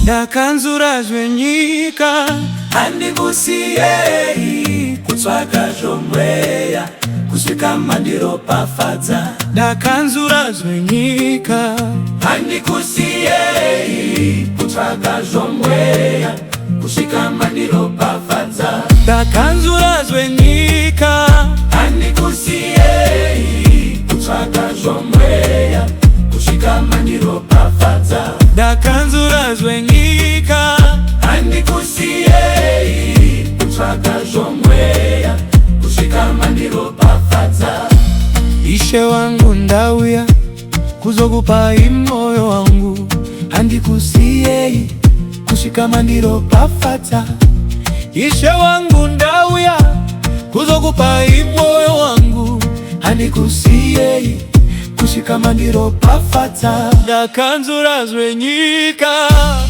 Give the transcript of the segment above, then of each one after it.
Ndakanzura zvenyika handingusiyei kutsvaga zvomweya kusvika mandiropafadza. Ndakanzura zvenyika handikusiyei kutsvaga zvomweya kusvika mandiropafadza. Ndakanzura zvenyika handikusiyei kutsvaga zvomweya kusvika mandiropafadza. Ndakanzura zvenyika handikusiyei kutsvaga zvomweya kusvika mandiropafadza. Ishe wangu ndauya kuzokupai moyo wangu, handikusiyei kusvika mandiropafadza. Ishe wangu ndauya kuzokupai moyo wangu, handikusiyei kusvika mandiropafadza. Ndakanzura zvenyika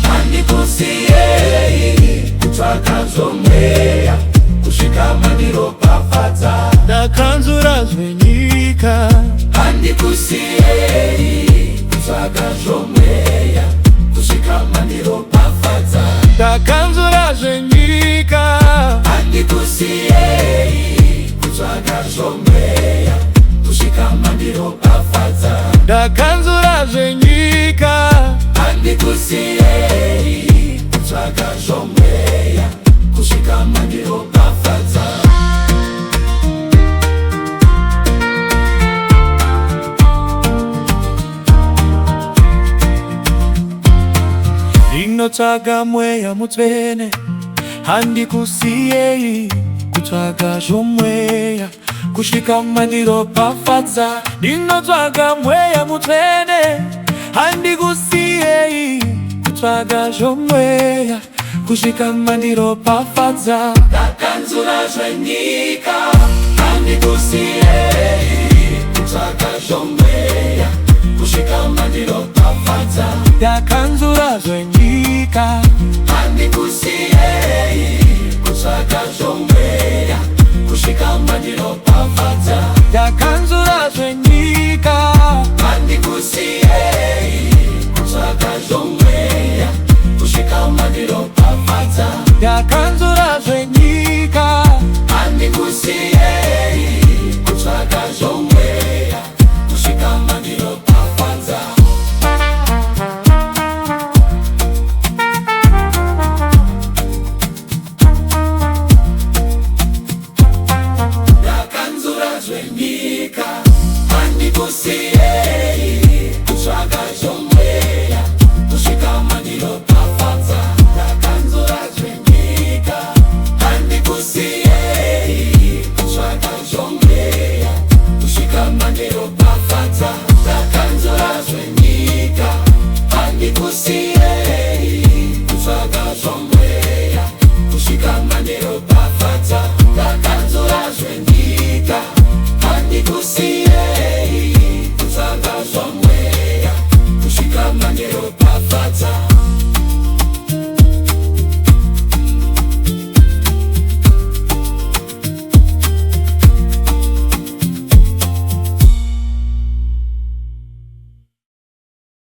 handikusiyei kutsvaga zvomweya kusvika mandiropafadza. Ndakanzura zvenyika handikusiyei kutsvaga zvomweya kusvika mandiropafadza. Ndakanzura zvenyika handikusiyei kutsvaga zvomweya kusvika mandiropafadza. Ndakanzura zvenyika handikusiyei kutsvaga zvomweya kusvika mandiropafadza. Ndinotsvaga mweya mutsvene, handikusiyei kutsvaga zvomweya kusvika mandiropafadza. Ndinotsvaga mweya mutsvene, handikusiyei kutsvaga zvomweya kusvika mandiropafadza. Ndakanzura zvenyika handikusiyei kutsvaga zvomweya kusvika mandiropafadza. Ndakanzura zvenyika handikusiyei kutsvaga zvomweya kusvika mandiropafadza. ndakanzura zvenyika